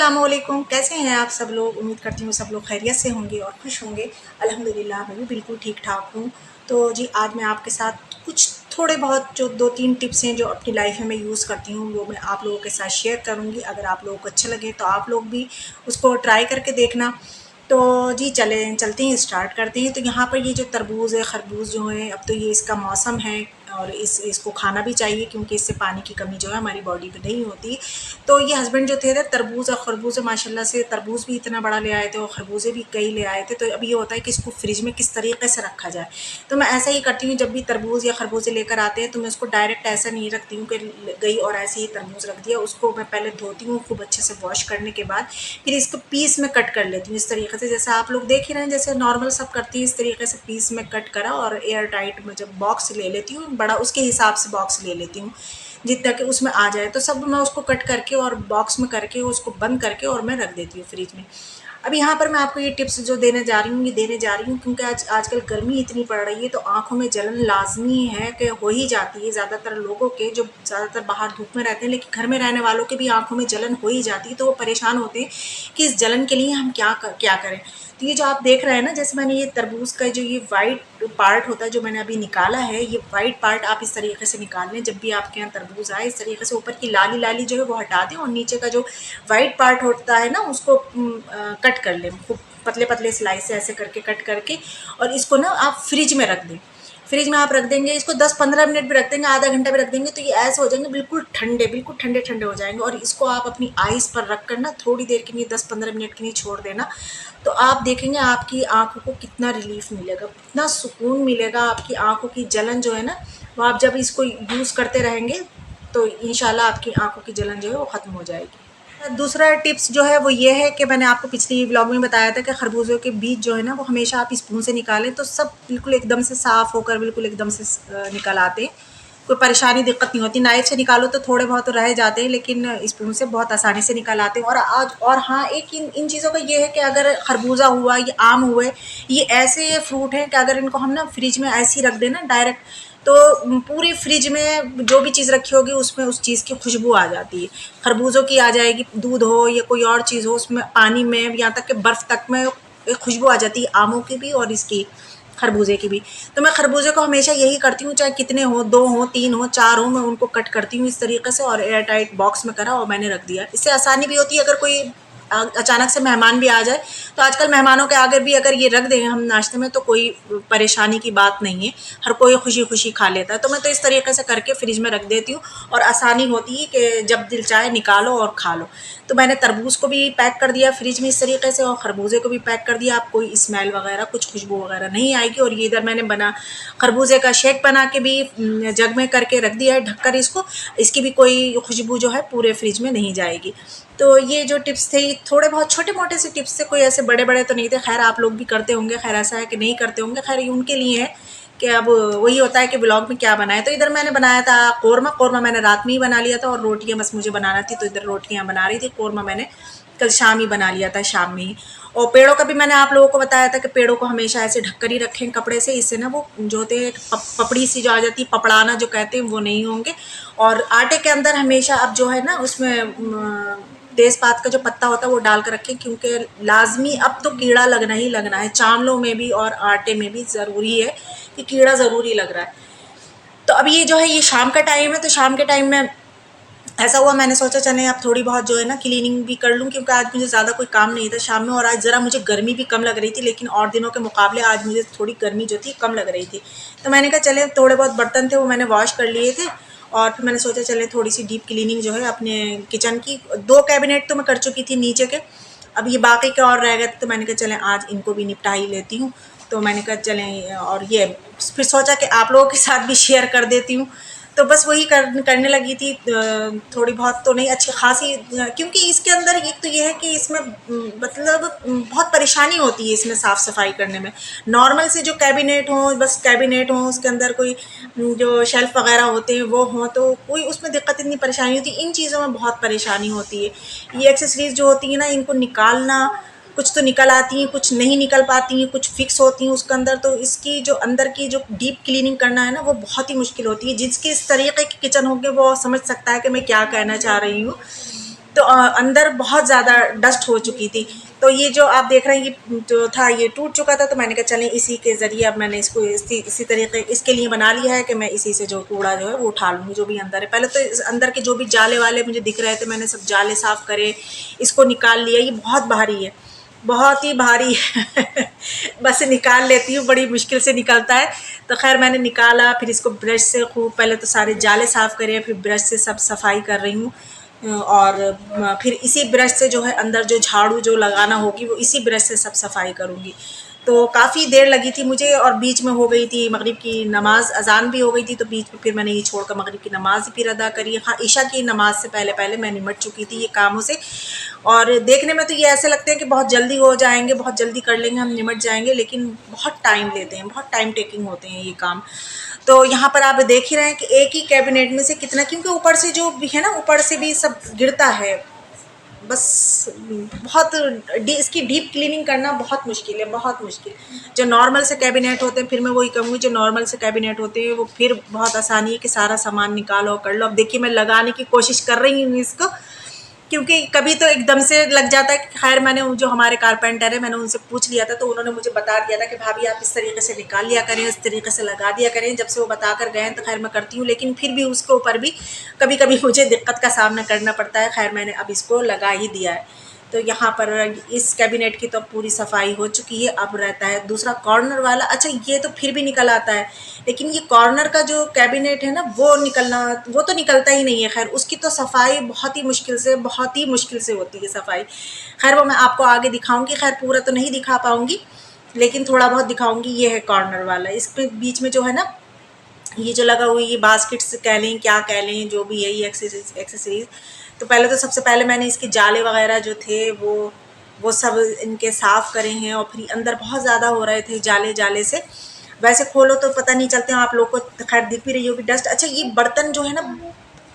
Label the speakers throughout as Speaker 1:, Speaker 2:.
Speaker 1: अस्सलामुअलैकुम। कैसे हैं आप सब लोग? उम्मीद करती हूँ सब लोग खैरियत से होंगे और खुश होंगे। अल्हम्दुलिल्लाह मैं भी बिल्कुल ठीक ठाक हूँ। तो जी आज मैं आपके साथ कुछ थोड़े बहुत जो 2-3 टिप्स हैं जो अपनी लाइफ में मैं यूज़ करती हूँ वो मैं आप लोगों के साथ शेयर करूँगी। अगर आप लोगों को अच्छे लगे तो आप लोग भी उसको ट्राई करके देखना। तो जी चलते हैं, स्टार्ट करते हैं। तो यहाँ पर ये जो तरबूज़ है, खरबूज जो है, अब तो ये इसका मौसम है और इसको खाना भी चाहिए क्योंकि इससे पानी की कमी जो है हमारी बॉडी में नहीं होती। तो ये हस्बैंड जो थे तरबूज़ और खरबूज़ माशाल्लाह से तरबूज़ भी इतना बड़ा ले आए थे और खरबूजे भी कई ले आए थे। तो अब ये होता है कि इसको फ्रिज में किस तरीके से रखा जाए। तो मैं ऐसा ही करती हूँ, जब भी तरबूज़ या खरबूजे लेकर आते हैं तो मैं उसको डायरेक्ट ऐसा नहीं रखती हूँ कि गई और ऐसे ही तरबूज़ रख दिया। उसको मैं पहले धोती हूँ खूब अच्छे से वॉश करने के बाद, फिर इसको पीस में कट कर लेती हूँ इस तरीके से, जैसे आप लोग देख ही रहे हैं जैसे नॉर्मल सब करती हैं। इस तरीके से पीस में कट करा और एयर टाइट में जब बॉक्स ले लेती हूँ, बड़ा उसके हिसाब से बॉक्स ले लेती हूँ जितना कि उसमें आ जाए। तो सब मैं उसको कट करके और बॉक्स में करके उसको बंद करके और मैं रख देती हूँ फ्रिज में। अब यहाँ पर मैं आपको ये टिप्स जो देने जा रही हूँ, ये देने जा रही हूँ क्योंकि आजकल गर्मी इतनी पड़ रही है तो आँखों में जलन लाज़मी है कि हो ही जाती है। ज़्यादातर लोगों के जो ज़्यादातर बाहर धूप में रहते हैं, लेकिन घर में रहने वालों के भी आँखों में जलन हो ही जाती है। तो वो परेशान होते हैं कि इस जलन के लिए हम क्या करें। तो ये जो आप देख रहे हैं ना, जैसे मैंने ये तरबूज़ का जो ये वाइट पार्ट होता है जो मैंने अभी निकाला है, ये वाइट पार्ट आप इस तरीके से निकाल लें। जब भी आपके यहाँ तरबूज़ आए इस तरीके से ऊपर की लाली जो है वो हटा दें और नीचे का जो वाइट पार्ट होता है ना उसको कट कर लें खूब पतले स्लाइस से ऐसे करके कट करके। और इसको ना आप फ्रिज में रख दें। फ्रिज में आप रख देंगे इसको 10-15 मिनट भी रख देंगे, आधा घंटा भी रख देंगे तो ये ऐसे हो जाएंगे बिल्कुल ठंडे हो जाएंगे। और इसको आप अपनी आइज़ पर रख कर ना थोड़ी देर के लिए 10-15 मिनट के लिए छोड़ देना। तो आप देखेंगे आपकी आँखों को कितना रिलीफ मिलेगा, कितना सुकून मिलेगा। आपकी आँखों की जलन जो है ना, वो आप जब इसको यूज़ करते रहेंगे तो इंशाल्लाह आपकी आँखों की जलन जो है वो ख़त्म हो जाएगी। दूसरा टिप्स जो है वो ये है कि मैंने आपको पिछली व्लॉग में बताया था कि खरबूजों के बीज जो है ना वो हमेशा आप स्पून से निकालें तो सब बिल्कुल एकदम से साफ़ होकर बिल्कुल एकदम से निकल आते हैं। कोई परेशानी दिक्कत नहीं होती। नाइफ से निकालो तो थोड़े बहुत तो रह जाते हैं, लेकिन स्पून से बहुत आसानी से निकल आते हैं। और हाँ, एक इन चीज़ों का ये है कि अगर खरबूजा हुआ, ये आम हुए, ये ऐसे फ्रूट हैं कि अगर इनको हम ना फ्रिज में ऐसे ही रख दें ना डायरेक्ट, तो पूरी फ्रिज में जो भी चीज़ रखी होगी उसमें उस चीज़ की खुशबू आ जाती है। खरबूजों की आ जाएगी, दूध हो या कोई और चीज़ हो उसमें, पानी में, यहाँ तक कि बर्फ़ तक में एक खुशबू आ जाती है, आमों की भी और इसकी खरबूजे की भी। तो मैं खरबूजे को हमेशा यही करती हूँ, चाहे कितने हो, 2 हो, 3 हो, 4 हो, मैं उनको कट करती हूँ इस तरीके से और एयर टाइट बॉक्स में करा और मैंने रख दिया। इससे आसानी भी होती है अगर कोई अचानक से मेहमान भी आ जाए। तो आजकल मेहमानों के आगे भी अगर ये रख दें हम नाश्ते में तो कोई परेशानी की बात नहीं है, हर कोई खुशी-खुशी खा लेता है। तो मैं तो इस तरीके से करके फ्रिज में रख देती हूँ और आसानी होती है कि जब दिल चाहे निकालो और खा लो। तो मैंने तरबूज़ को भी पैक कर दिया फ्रिज में इस तरीके से और खरबूजे को भी पैक कर दिया। आप कोई स्मेल वगैरह, कुछ खुशबू वगैरह नहीं आएगी। और ये इधर मैंने खरबूजे का शेक बना के भी जग में करके रख दिया है ढककर इसको। इसकी भी कोई खुशबू जो है पूरे फ्रिज में नहीं जाएगी। तो ये जो टिप्स थे, ये थोड़े बहुत छोटे-मोटे से टिप्स थे, कोई ऐसे बड़े-बड़े तो नहीं थे। ख़ैर आप लोग भी करते होंगे, ख़ैर ऐसा है कि नहीं करते होंगे, ख़ैर ये उनके लिए है कि अब वही होता है कि व्लॉग में क्या बनाएँ। तो इधर मैंने बनाया था कोरमा मैंने रात में ही बना लिया था और रोटियाँ बस मुझे बनाना थी, तो इधर रोटियाँ बना रही थी। कोरमा मैंने कल शाम ही बना लिया था, शाम में ही। और पेड़ों का भी मैंने आप लोगों को बताया था कि पेड़ों को हमेशा ऐसे ढक कर ही रखें कपड़े से, इससे ना वो जो होते हैं पपड़ी सी जो आ जाती है, पपड़ाना जो कहते हैं, वो नहीं होंगे। और आटे के अंदर हमेशा अब जो है ना उसमें तेज़पात का जो पत्ता होता है वो डाल कर रखें क्योंकि लाज़मी अब तो कीड़ा लगना ही लगना है। चावलों में भी और आटे में भी ज़रूरी है कि कीड़ा ज़रूरी लग रहा है। तो अब ये जो है ये शाम का टाइम है, तो शाम के टाइम में ऐसा हुआ, मैंने सोचा चलें अब थोड़ी बहुत जो है ना क्लीनिंग भी कर लूँ क्योंकि आज मुझे ज़्यादा कोई काम नहीं था शाम में। और आज ज़रा मुझे गर्मी भी कम लग रही थी, लेकिन और दिनों के मुकाबले आज मुझे थोड़ी गर्मी जो थी कम लग रही थी। तो मैंने कहा चलें, थोड़े बहुत बर्तन थे वो मैंने वॉश कर लिए थे और फिर मैंने सोचा चलें थोड़ी सी डीप क्लीनिंग जो है अपने किचन की। 2 कैबिनेट तो मैं कर चुकी थी नीचे के, अब ये बाकी के और रह गए थे, तो मैंने कहा चलें आज इनको भी निपटा ही लेती हूँ। तो मैंने कहा चलें, और ये फिर सोचा कि आप लोगों के साथ भी शेयर कर देती हूँ। तो बस वही करने लगी थी। थोड़ी बहुत तो नहीं, अच्छी खासी, क्योंकि इसके अंदर एक तो ये है कि इसमें मतलब बहुत परेशानी होती है इसमें साफ़ सफाई करने में। नॉर्मल से जो कैबिनेट हो, बस कैबिनेट हो, उसके अंदर कोई जो शेल्फ वगैरह होते हैं वो हों तो कोई उसमें दिक्कत, इतनी परेशानी होती है। इन चीज़ों में बहुत परेशानी होती है। ये एक्सेसरीज जो होती है ना, इनको निकालना, कुछ तो निकल आती हैं, कुछ नहीं निकल पाती हैं, कुछ फिक्स होती हैं उसके अंदर। तो इसकी जो अंदर की जो डीप क्लीनिंग करना है ना वो बहुत ही मुश्किल होती है। जिसके इस तरीके की किचन होगी वो समझ सकता है कि मैं क्या कहना चाह रही हूँ। तो अंदर बहुत ज़्यादा डस्ट हो चुकी थी। तो ये जो आप देख रहे हैं ये जो था ये टूट चुका था, तो मैंने कहा चलें इसी के ज़रिए अब मैंने इसको इसी तरीके इसके लिए बना लिया है कि मैं इसी से जो कूड़ा जो है वो उठा लूँगी जो भी अंदर है। पहले तो इस अंदर के जो भी जाले वाले मुझे दिख रहे थे मैंने सब जाले साफ़ करे, इसको निकाल लिया। ये बहुत भारी है, बहुत ही भारी है बस निकाल लेती हूँ, बड़ी मुश्किल से निकलता है। तो खैर मैंने निकाला, फिर इसको ब्रश से खूब पहले तो सारे जाले साफ़ करे, फिर ब्रश से सब सफाई कर रही हूँ। और फिर इसी ब्रश से जो है अंदर जो झाड़ू जो लगाना होगी वो इसी ब्रश से सब सफाई करूँगी। तो काफ़ी देर लगी थी मुझे, और बीच में हो गई थी मगरिब की नमाज़, अज़ान भी हो गई थी, तो बीच में फिर मैंने ये छोड़कर मगरिब की नमाज़ फिर अदा करी। हाँ, ईशा की नमाज़ से पहले पहले मैं निमट चुकी थी ये कामों से। और देखने में तो ये ऐसे लगते हैं कि बहुत जल्दी हो जाएंगे, बहुत जल्दी कर लेंगे, हम निमट जाएंगे, लेकिन बहुत टाइम लेते हैं, बहुत टाइम टेकिंग होते हैं ये काम। तो यहाँ पर आप देख ही रहे हैं कि एक ही कैबिनेट में से कितना, क्योंकि ऊपर से जो भी है ना, ऊपर से भी सब गिरता है। बस बहुत इसकी डीप क्लीनिंग करना बहुत मुश्किल है, बहुत मुश्किल। जो नॉर्मल से कैबिनेट होते हैं, फिर मैं वही कहूँगी, जो नॉर्मल से कैबिनेट होते हैं वो फिर बहुत आसानी है कि सारा सामान निकालो कर लो। अब देखिए मैं लगाने की कोशिश कर रही हूँ इसको, क्योंकि कभी तो एकदम से लग जाता है। खैर मैंने जो हमारे कारपेंटर है मैंने उनसे पूछ लिया था, तो उन्होंने मुझे बता दिया था कि भाभी आप इस तरीके से निकाल लिया करें, इस तरीके से लगा दिया करें। जब से वो बता कर गए हैं तो खैर मैं करती हूँ, लेकिन फिर भी उसके ऊपर भी कभी कभी मुझे दिक्कत का सामना करना पड़ता है। खैर मैंने अब इसको लगा ही दिया है। तो यहाँ पर इस कैबिनेट की तो पूरी सफाई हो चुकी है। अब रहता है दूसरा कॉर्नर वाला। अच्छा ये तो फिर भी निकल आता है, लेकिन ये कॉर्नर का जो कैबिनेट है ना वो तो निकलता ही नहीं है। खैर उसकी तो सफाई बहुत ही मुश्किल से, बहुत ही मुश्किल से होती है सफाई। खैर वो मैं आपको आगे दिखाऊंगी, खैर पूरा तो नहीं दिखा पाऊंगी, लेकिन थोड़ा बहुत दिखाऊंगी। ये है कॉर्नर वाला, इसमें बीच में जो है ना ये जो लगा हुआ है, ये बास्केट्स कह लें क्या कह लें, जो भी है ये एक्सेसरीज। तो पहले तो सबसे पहले मैंने इसके जाले वगैरह जो थे वो सब इनके साफ़ करे हैं, और फिर अंदर बहुत ज़्यादा हो रहे थे जाले जाले से। वैसे खोलो तो पता नहीं चलते हैं, आप लोग को खैर दिख भी रही होगी डस्ट। अच्छा ये बर्तन जो है ना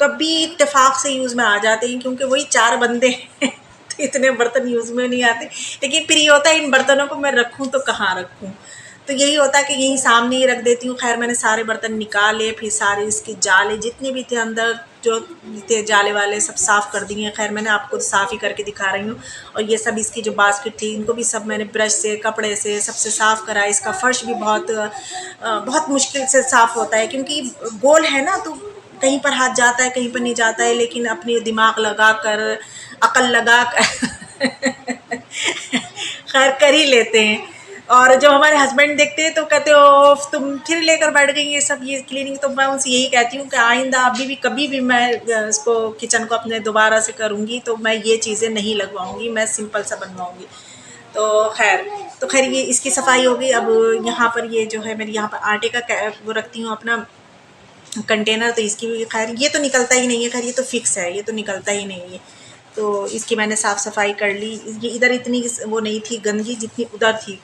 Speaker 1: कभी इत्तेफाक से यूज़ में आ जाते हैं, क्योंकि वही 4 बंदे हैं तो इतने बर्तन यूज़ में नहीं आते। लेकिन फिर ये होता है इन बर्तनों को मैं रखूँ तो कहाँ रखूँ, तो यही होता है कि यहीं सामने ही रख देती हूँ। खैर मैंने सारे बर्तन निकाले, फिर सारे इसके जाले जितने भी थे अंदर जो थे जाले वाले सब साफ़ कर दिए। खैर मैंने आपको साफ़ ही करके दिखा रही हूँ। और ये सब इसकी जो बास्केट थी इनको भी सब मैंने ब्रश से कपड़े से सबसे साफ़ करा। इसका फ़र्श भी बहुत मुश्किल से साफ़ होता है, क्योंकि गोल है ना, तो कहीं पर हाथ जाता है कहीं पर नहीं जाता है, लेकिन अपनी दिमाग लगा कर, अकल लगा कर खैर कर ही लेते हैं। और जो हमारे हस्बैंड देखते हैं तो कहते हो तुम फिर लेकर बैठ गई ये सब ये क्लीनिंग। तो मैं उनसे यही कहती हूँ कि आइंदा अभी भी कभी भी मैं इसको किचन को अपने दोबारा से करूँगी तो मैं ये चीज़ें नहीं लगवाऊँगी, मैं सिंपल सा बनवाऊँगी। तो खैर ये इसकी सफाई हो गई। अब यहाँ पर ये जो है मेरी यहाँ पर आटे का वो रखती हूँ अपना कंटेनर, तो इसकी भी खैर ये तो निकलता ही नहीं है। खैर ये तो फिक्स है, ये तो निकलता ही नहीं है। तो इसकी मैंने साफ़ सफाई कर ली। ये इधर इतनी वो नहीं थी गंदगी जितनी उधर थी,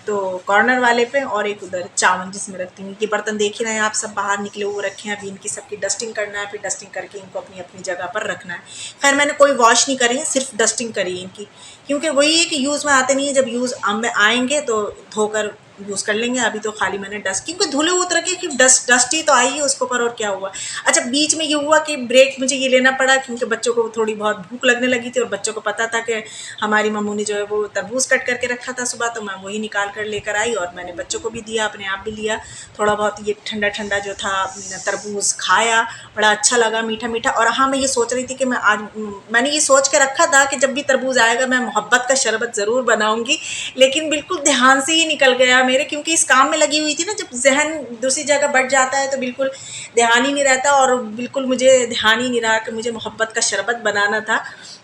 Speaker 1: तो कॉर्नर वाले पे, और एक उधर चावल जिसमें रखती हूँ। ये बर्तन देख ही रहे हैं आप, सब बाहर निकले हुए रखे हैं। अभी इनकी सबकी डस्टिंग करना है, फिर डस्टिंग करके इनको अपनी अपनी जगह पर रखना है। खैर मैंने कोई वॉश नहीं करी है, सिर्फ डस्टिंग करी है इनकी, क्योंकि वही है कि यूज़ में आते नहीं है। जब यूज़ में आएंगे तो धोकर यूज़ कर लेंगे। अभी तो खाली मैंने डस्ट, क्योंकि धुले उतर के कि डस्ट ही तो आई है उसके ऊपर, और क्या हुआ। अच्छा बीच में ये हुआ कि ब्रेक मुझे ये लेना पड़ा, क्योंकि बच्चों को थोड़ी बहुत भूख लगने लगी थी, और बच्चों को पता था कि हमारी मम्मू ने जो है वो तरबूज कट करके रखा था सुबह, तो मैं वही निकाल कर लेकर आई और मैंने बच्चों को भी दिया, अपने आप भी लिया। थोड़ा बहुत ये ठंडा ठंडा जो था तरबूज खाया, बड़ा अच्छा लगा, मीठा मीठा। और हाँ मैं ये सोच रही थी कि मैंने ये सोच के रखा था कि जब भी तरबूज आएगा मैं मोहब्बत का शरबत ज़रूर बनाऊंगी, लेकिन बिल्कुल ध्यान से ही निकल गया मेरे, क्योंकि इस काम में लगी हुई थी ना। जब जहन दूसरी जगह बढ़ जाता है तो बिल्कुल ध्यान ही नहीं रहता, और बिल्कुल मुझे ध्यान ही नहीं रहा कि मुझे मोहब्बत का शरबत बनाना था।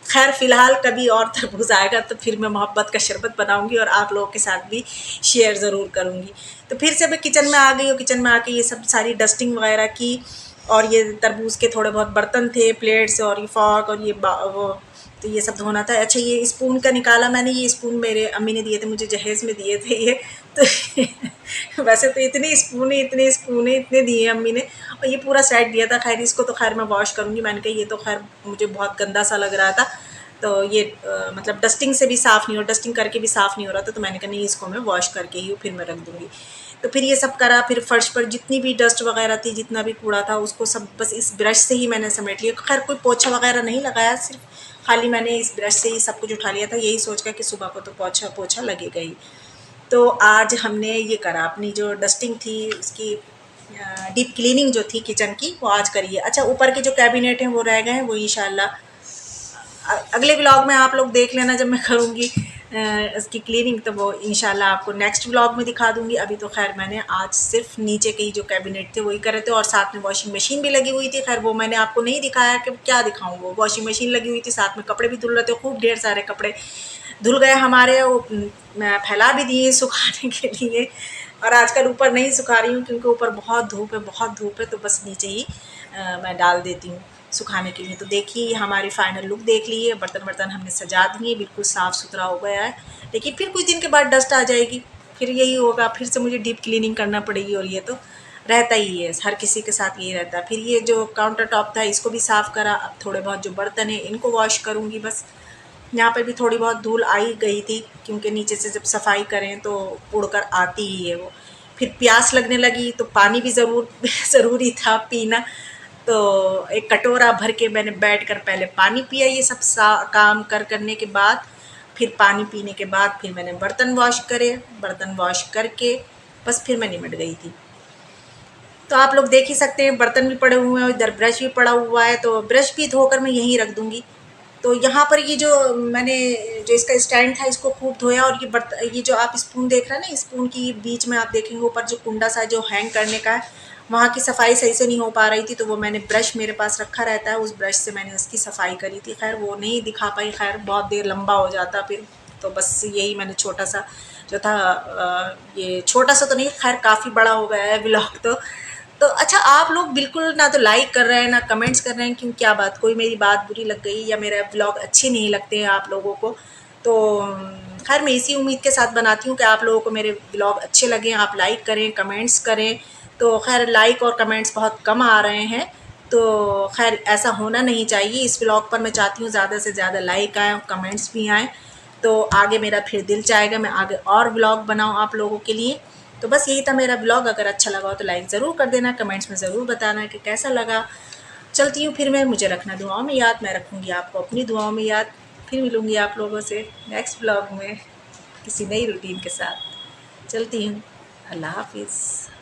Speaker 1: खैर फ़िलहाल कभी और तरबूज आएगा तो फिर मैं मोहब्बत का शरबत बनाऊंगी और आप लोगों के साथ भी शेयर ज़रूर करूंगी। तो फिर से मैं किचन में आ गई, और किचन में आके ये सब सारी डस्टिंग वगैरह की, और ये तरबूज के थोड़े बहुत बर्तन थे, प्लेट्स और ये फॉर्क और ये वो, तो ये सब धोना था। अच्छा ये स्पून का निकाला मैंने, ये स्पून मेरे अम्मी ने दिए थे मुझे, जहेज़ में दिए थे ये। तो वैसे तो इतने इतने दिए अम्मी ने, और ये पूरा सेट दिया था। खैर इसको तो खैर मैं वॉश करूँगी, मैंने कहा ये तो खैर मुझे बहुत गंदा सा लग रहा था, तो ये मतलब डस्टिंग से भी साफ़ नहीं हो, डस्टिंग करके भी साफ़ नहीं हो रहा था, तो मैंने कहा नहीं इसको मैं वॉश करके ही फिर मैं रख दूँगी। तो फिर ये सब करा, फिर फ़र्श पर जितनी भी डस्ट वगैरह थी, जितना भी कूड़ा था, उसको सब बस इस ब्रश से ही मैंने समेट लिया। खैर कोई पोछा वगैरह नहीं लगाया, सिर्फ खाली मैंने इस ब्रश से ही सब कुछ उठा लिया था, यही सोच कर कि सुबह को तो पोछा पोछा लगेगा ही। तो आज हमने ये करा, अपनी जो डस्टिंग थी उसकी डीप क्लीनिंग जो थी किचन की वो आज करी है। अच्छा, ऊपर के जो कैबिनेट हैं वो रह गए हैं, वो इंशाल्लाह अगले व्लॉग में आप लोग देख लेना जब मैं करूँगी इसकी क्लीनिंग, तो वो इंशाल्लाह आपको नेक्स्ट व्लॉग में दिखा दूँगी। अभी तो खैर मैंने आज सिर्फ नीचे के ही जो कैबिनेट थे वही करे थे, और साथ में वॉशिंग मशीन भी लगी हुई थी। खैर वो मैंने आपको नहीं दिखाया कि क्या दिखाऊँ, वो वॉशिंग मशीन लगी हुई थी, साथ में कपड़े भी धुल रहे थे, खूब ढेर सारे कपड़े धुल गए हमारे, वो मैं फैला भी दिए सुखाने के लिए। और आजकल ऊपर नहीं सुखा रही हूँ क्योंकि ऊपर बहुत धूप है, बहुत धूप है, तो बस नीचे ही मैं डाल देती हूँ सुखाने के लिए। तो देखिए हमारी फाइनल लुक देख लीजिए, बर्तन वर्तन हमने सजा दिए, बिल्कुल साफ़ सुथरा हो गया है। लेकिन फिर कुछ दिन के बाद डस्ट आ जाएगी, फिर यही होगा, फिर से मुझे डीप क्लीनिंग करना पड़ेगी, और ये तो रहता ही है, हर किसी के साथ यही रहता है। फिर ये जो काउंटर टॉप था इसको भी साफ़ करा, अब थोड़े बहुत जो बर्तन हैं इनको वॉश करूँगी बस। यहाँ पर भी थोड़ी बहुत धूल आई गई थी क्योंकि नीचे से जब सफाई करें तो उड़कर आती ही है वो। फिर प्यास लगने लगी तो पानी भी ज़रूरी था पीना, तो एक कटोरा भर के मैंने बैठकर पहले पानी पिया, ये सब काम करने के बाद फिर पानी पीने के बाद फिर मैंने बर्तन वॉश करे, बर्तन वॉश करके बस फिर मैं निमट गई थी। तो आप लोग देख ही सकते हैं बर्तन भी पड़े हुए हैं, इधर ब्रश भी पड़ा हुआ है, तो ब्रश भी धोकर मैं यहीं रख दूँगी। तो यहाँ पर ये जो मैंने जो इसका स्टैंड था इसको खूब धोया, और ये जो आप स्पून देख रहे हैं ना, स्पून की बीच में आप देखेंगे ऊपर जो कुंडा सा जो हैंग करने का है, वहाँ की सफाई सही से नहीं हो पा रही थी, तो वो मैंने ब्रश मेरे पास रखा रहता है, उस ब्रश से मैंने उसकी सफाई करी थी। खैर वो नहीं दिखा पाई, खैर बहुत देर लंबा हो जाता फिर, तो बस यही मैंने छोटा सा जो था ये छोटा सा तो नहीं, खैर काफ़ी बड़ा हो गया है व्लॉग तो अच्छा, आप लोग बिल्कुल ना तो लाइक कर रहे हैं ना कमेंट्स कर रहे हैं, क्यों, क्या बात, कोई मेरी बात बुरी लग गई या मेरा व्लॉग अच्छे नहीं लगते हैं आप लोगों को? तो खैर मैं इसी उम्मीद के साथ बनाती हूँ कि आप लोगों को मेरे व्लॉग अच्छे लगें, आप लाइक करें, कमेंट्स करें। तो खैर लाइक और कमेंट्स बहुत कम आ रहे हैं, तो खैर ऐसा होना नहीं चाहिए। इस व्लॉग पर मैं चाहती हूँ ज़्यादा से ज़्यादा लाइक आएँ और कमेंट्स भी आएँ, तो आगे मेरा फिर दिल चाहेगा मैं आगे और व्लॉग बनाऊँ आप लोगों के लिए। तो बस यही था मेरा ब्लॉग, अगर अच्छा लगा हो तो लाइक ज़रूर कर देना, कमेंट्स में ज़रूर बताना कि कैसा लगा। चलती हूँ फिर मैं, मुझे रखना दुआओं में याद, मैं रखूँगी आपको अपनी दुआओं में याद। फिर मिलूँगी आप लोगों से नेक्स्ट ब्लॉग में किसी नई रूटीन के साथ। चलती हूँ, अल्लाह हाफिज़।